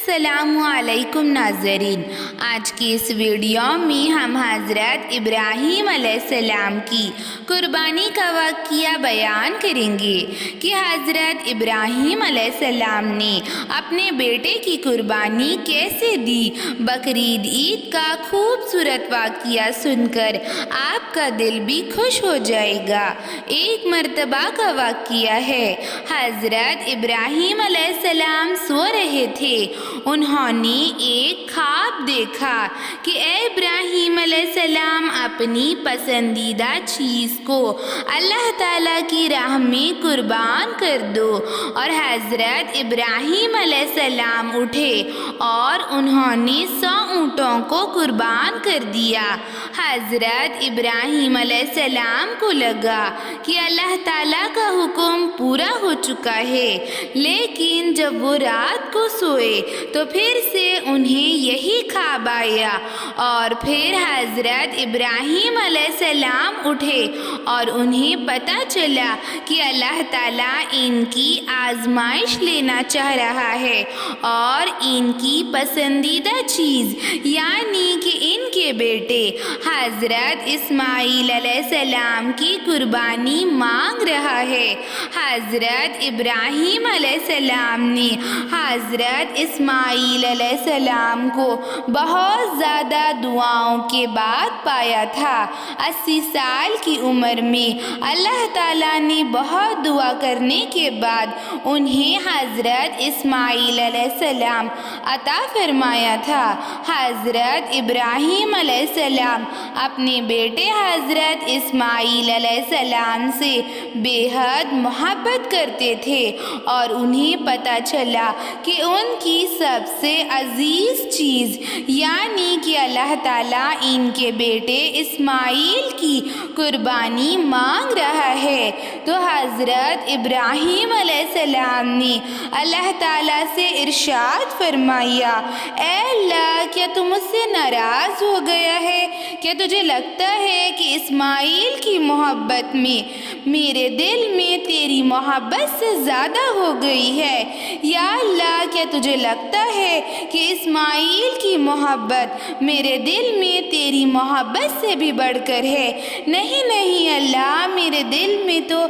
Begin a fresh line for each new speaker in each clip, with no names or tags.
السلام علیکم ناظرین، آج کی اس ویڈیو میں ہم حضرت ابراہیم علیہ السلام کی قربانی کا واقعہ بیان کریں گے کہ حضرت ابراہیم علیہ السلام نے اپنے بیٹے کی قربانی کیسے دی۔ بقرعید عید کا خوبصورت واقعہ سن کر آپ کا دل بھی خوش ہو جائے گا۔ ایک مرتبہ کا واقعہ ہے، حضرت ابراہیم علیہ السلام سو رہے تھے۔ انہوں نے ایک خواب دیکھا کہ اے ابراہیم علیہ السلام، اپنی پسندیدہ چیز کو اللہ تعالیٰ کی راہ میں قربان کر دو۔ اور حضرت ابراہیم علیہ السلام اٹھے اور انہوں نے 100 اونٹوں کو قربان کر دیا۔ حضرت ابراہیم علیہ السلام کو لگا کہ اللہ تعالیٰ کا حکم پورا ہو چکا ہے، لیکن جب وہ رات کو سوئے تو پھر سے انہیں یہی خواب آیا۔ اور پھر حضرت ابراہیم علیہ السلام اٹھے اور انہیں پتہ چلا کہ اللہ تعالیٰ ان کی آزمائش لینا چاہ رہا ہے اور ان کی پسندیدہ چیز یعنی کہ ان کے بیٹے حضرت اسماعیل علیہ السلام کی قربانی مانگ رہا ہے۔ حضرت ابراہیم علیہ السلام نے حضرت اسماعیل علیہ السلام کو بہت زیادہ دعاؤں کے بعد پایا تھا۔ 80 سال کی عمر میں اللہ تعالیٰ نے بہت دعا کرنے کے بعد انہیں حضرت اسماعیل علیہ السلام عطا فرمایا تھا۔ حضرت ابراہیم علیہ السلام اپنے بیٹے حضرت اسماعیل علیہ السلام سے بے حد محبت کرتے تھے اور انہیں پتہ چلا کہ ان کی سب سے عزیز چیز یعنی کہ اللہ تعالیٰ ان کے بیٹے اسماعیل کی قربانی مانگ رہا ہے، تو حضرت ابراہیم علیہ السلام نے اللہ تعالیٰ سے ارشاد فرمایا، اے اللہ، کیا تو مجھ سے ناراض ہو گیا ہے؟ کیا تجھے لگتا ہے کہ اسماعیل کی محبت میں میرے دل میں تیری محبت سے زیادہ ہو گئی ہے؟ یا اللہ، کیا تجھے لگتا ہے کہ اسماعیل کی محبت میرے دل میں تیری محبت سے بھی بڑھ کر ہے؟ نہیں نہیں اللہ، میرے دل میں تو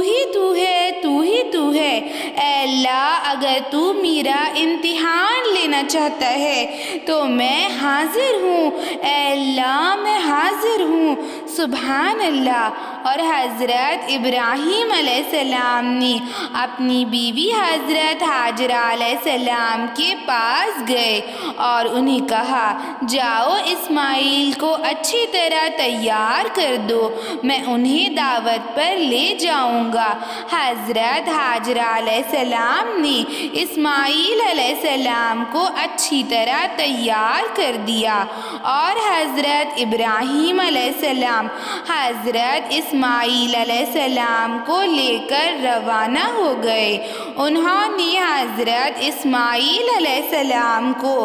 ہی تو ہے، تو ہی تو ہے۔ اے اللہ، اگر تو میرا امتحان لینا چاہتا ہے تو میں حاضر ہوں۔ اے اللہ، میں حاضر ہوں۔ سبحان اللہ۔ اور حضرت ابراہیم علیہ السلام نے اپنی بیوی حضرت حاجرہ علیہ السلام کے پاس گئے اور انہیں کہا، جاؤ اسماعیل کو اچھی طرح تیار کر دو، میں انہیں دعوت پر لے جاؤں گا۔ حضرت حاجرہ علیہ السلام نے اسماعیل علیہ السلام کو اچھی طرح تیار کر دیا اور حضرت ابراہیم علیہ السلام حضرت اسماعیل علیہ السلام کو لے کر روانہ ہو گئے۔ انہوں نے حضرت اسماعیل علیہ السلام کو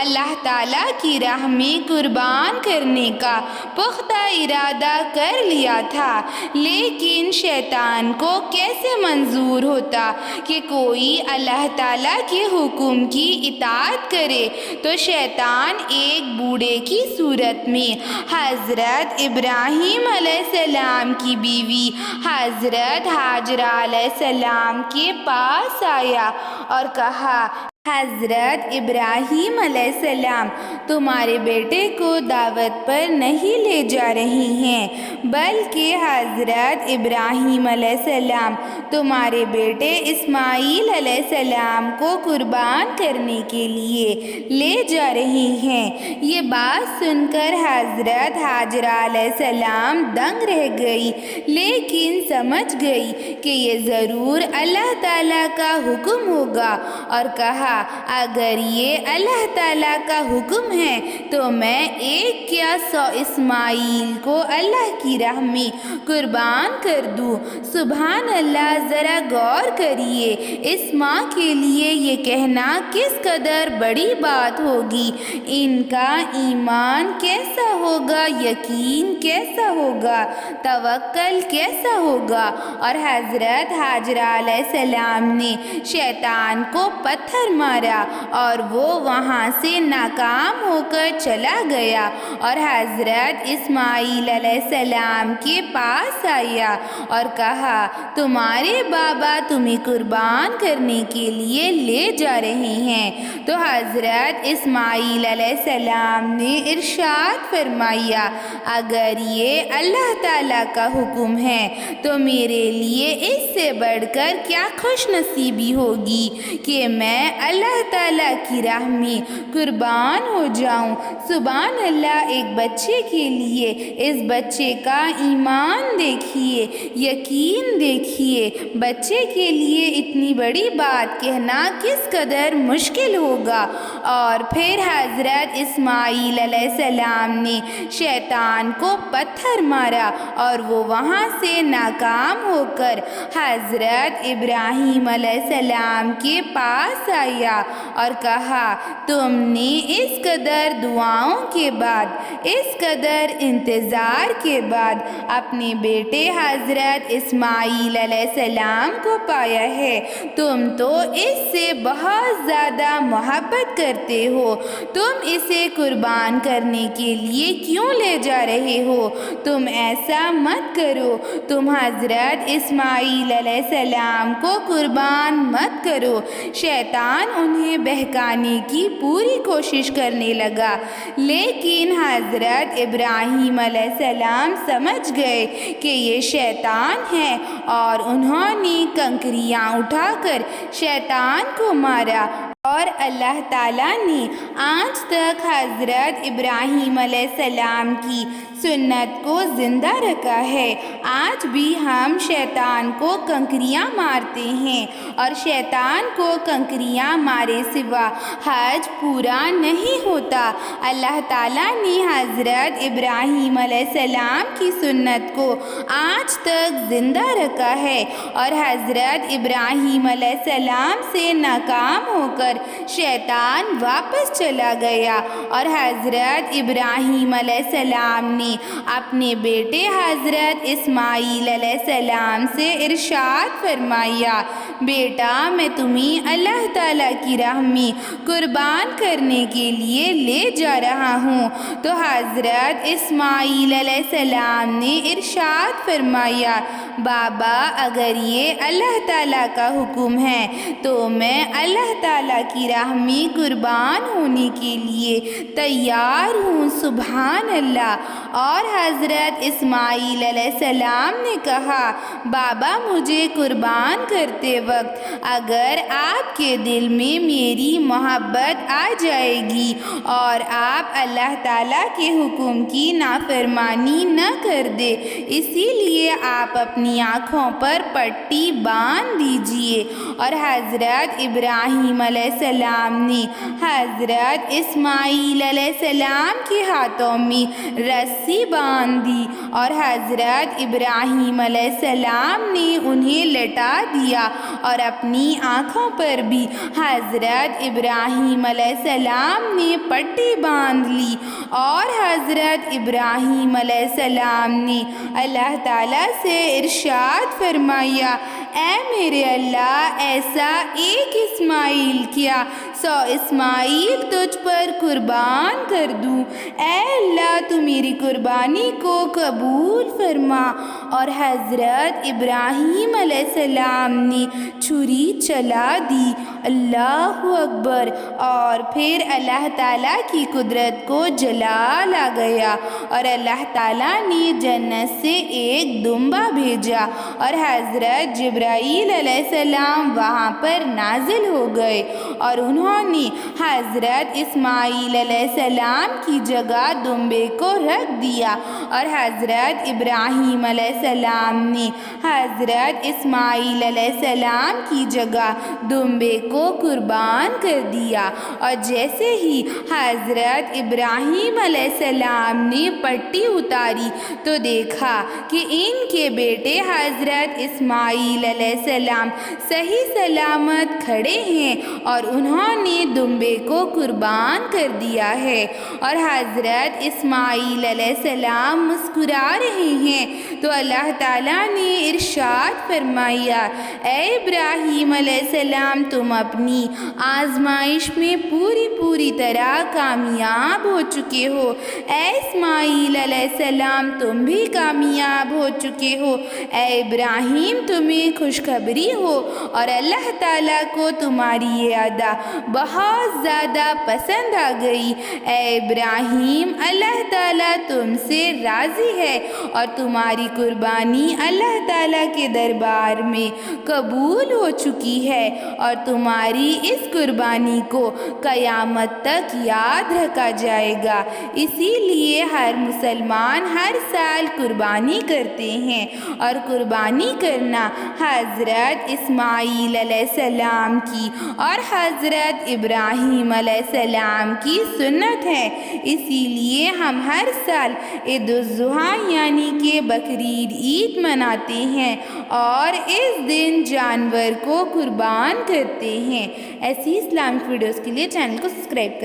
اللہ تعالیٰ کی راہ میں قربان کرنے کا پختہ ارادہ کر لیا تھا، لیکن شیطان کو کیسے منظور ہوتا کہ کوئی اللہ تعالیٰ کے حکم کی اطاعت کرے؟ تو شیطان ایک بوڑھے کی صورت میں حضرت ابراہیم علیہ السلام کی بیوی حضرت حاجرہ علیہ السلام کے پاس آیا اور کہا، حضرت ابراہیم علیہ السلام تمہارے بیٹے کو دعوت پر نہیں لے جا رہی ہیں، بلکہ حضرت ابراہیم علیہ السلام تمہارے بیٹے اسماعیل علیہ السلام کو قربان کرنے کے لیے لے جا رہی ہیں۔ یہ بات سن کر حضرت حاجرہ علیہ السلام دنگ رہ گئی، لیکن سمجھ گئی کہ یہ ضرور اللہ تعالیٰ کا حکم ہوگا اور کہا، اگر یہ اللہ تعالیٰ کا حکم ہے تو میں ایک کیا 100 اسماعیل کو اللہ کی راہ میں قربان کر دوں۔ سبحان اللہ، ذرا غور کریے، اس ماں کے لیے یہ کہنا کس قدر بڑی بات ہوگی۔ ان کا ایمان کیسا ہوگا، یقین کیسا ہوگا، توکل کیسا ہوگا۔ اور حضرت حاجرہ علیہ السلام نے شیطان کو پتھر مارا اور وہ وہاں سے ناکام ہو کر چلا گیا اور حضرت اسماعیل علیہ السلام کے پاس آیا اور کہا تمہارے بابا تمہیں قربان کرنے کے لیے لے جا رہے ہیں۔ تو حضرت اسماعیل علیہ السلام نے ارشاد فرمایا اگر یہ اللہ تعالیٰ کا حکم ہے تو میرے لیے اس سے بڑھ کر کیا خوش نصیبی ہوگی کہ میں اللہ تعالیٰ کی راہ میں قربان ہو جاؤں۔ سبحان اللہ، ایک بچے کے لیے اس بچے کا ایمان دیکھیے، یقین دیکھیے، بچے کے لیے اتنی بڑی بات کہنا کس قدر مشکل ہوگا۔ اور پھر حضرت اسماعیل علیہ السلام نے شیطان کو پتھر مارا اور وہ وہاں سے ناکام ہو کر حضرت ابراہیم علیہ السلام کے پاس آیا اور کہا تم نے اس قدر دعاؤں کے بعد، اس قدر انتظار کے بعد اپنے بیٹے حضرت اسماعیل علیہ السلام کو پایا ہے، تم تو اس سے بہت زیادہ محبت کرتے ہو، تم اسے قربان کرنے کے لیے کیوں لے جا رہے ہو؟ تم ایسا مت کرو، تم حضرت اسماعیل علیہ السلام کو قربان مت کرو۔ شیطان انہیں بہکانے کی پوری کوشش کرنے لگا، لیکن حضرت ابراہیم علیہ السلام سمجھ گئے کہ یہ شیطان ہے اور انہوں نے کنکریاں اٹھا کر شیطان کو مارا۔ اور اللہ تعالیٰ نے آج تک حضرت ابراہیم علیہ السلام کی سنت کو زندہ رکھا ہے۔ آج بھی ہم شیطان کو کنکریاں مارتے ہیں اور شیطان کو کنکریاں مارے سوا حج پورا نہیں ہوتا۔ اللہ تعالیٰ نے حضرت ابراہیم علیہ السلام کی سنت کو آج تک زندہ رکھا ہے اور حضرت ابراہیم علیہ السلام سے ناکام ہو کر شیطان واپس چلا گیا اور حضرت ابراہیم علیہ السلام نے اپنے بیٹے حضرت اسماعیل علیہ السلام سے ارشاد فرمایا بیٹا میں تمہیں اللہ تعالیٰ کی راہ میں قربان کرنے کے لیے لے جا رہا ہوں۔ تو حضرت اسماعیل علیہ السلام نے ارشاد فرمایا بابا اگر یہ اللہ تعالیٰ کا حکم ہے تو میں اللہ تعالیٰ کی راہ میں قربان ہونے کے لیے تیار ہوں۔ سبحان اللہ۔ اور حضرت اسماعیل علیہ السلام نے کہا بابا مجھے قربان کرتے وقت اگر آپ کے دل میں میری محبت آ جائے گی اور آپ اللہ تعالیٰ کے حکم کی نافرمانی نہ کر دے، اسی لیے آپ اپنی آنکھوں پر پٹی باندھ دیجئے۔ اور حضرت ابراہیم علیہ السلام نے حضرت اسماعیل علیہ السلام کے ہاتھوں میں رسی باندھ دی اور حضرت ابراہیم علیہ السلام نے انہیں لٹا دیا اور اپنی آنکھوں پر بھی حضرت ابراہیم علیہ السلام نے پٹی باندھ لی اور حضرت ابراہیم علیہ السلام نے اللہ تعالیٰ سے ارشاد فرمایا اے میرے اللہ ایسا ایک اسماعیل کیا 100 اسماعیل تجھ پر قربان کر دوں۔ اے اللہ تو میری قربانی کو قبول فرما۔ اور حضرت ابراہیم علیہ السلام نے چھری چلا دی، اللہ اکبر، اور پھر اللہ تعالیٰ کی قدرت کو جلال آ گیا اور اللہ تعالیٰ نے جنت سے ایک دمبا بھیجا اور حضرت جبرائیل علیہ السلام وہاں پر نازل ہو گئے اور انہوں نے حضرت اسماعیل علیہ السلام کی جگہ دمبے کو رکھ دیا اور حضرت ابراہیم علیہ السلام نے حضرت اسماعیل علیہ السلام کی جگہ دمبے کو قربان کر دیا۔ اور جیسے ہی حضرت ابراہیم علیہ السلام نے پٹی اتاری تو دیکھا کہ ان کے بیٹے حضرت اسماعیل علیہ السلام صحیح سلامت کھڑے ہیں اور انہوں نے دمبے کو قربان کر دیا ہے۔ اور حضرت اسماعیل علیہ السلام مسکرا رہے ہیں تو اللہ تعالیٰ نے ارشاد فرمایا، اے ابراہیم علیہ السلام تم اپنی آزمائش میں پوری طرح کامیاب ہو چکے ہو۔ اے اسماعیل علیہ السلام تم بھی کامیاب ہو چکے ہو۔ اے ابراہیم تمہیں خوشخبری ہو اور اللہ تعالیٰ کو تمہاری یہ ادا بہت زیادہ پسند آ گئی۔ اے ابراہیم اللہ تعالیٰ تم سے راضی ہے اور تمہاری قربانی اللہ تعالیٰ کے دربار میں قبول ہو چکی ہے اور تمہاری اس قربانی کو قیامت تک یاد رکھا جائے گا۔ اسی لیے ہر مسلمان ہر سال قربانی کرتے ہیں اور قربانی کرنا حضرت اسماعیل علیہ السلام کی اور حضرت ابراہیم علیہ السلام کی سنت ہے۔ اسی لیے ہم ہر سال عید الاضحیٰ یعنی کہ بقرعید عید مناتے ہیں اور اس دن جانور کو قربان کرتے ہیں۔ ایسی اسلامک ویڈیوز کے لیے چینل کو سبسکرائب کریں۔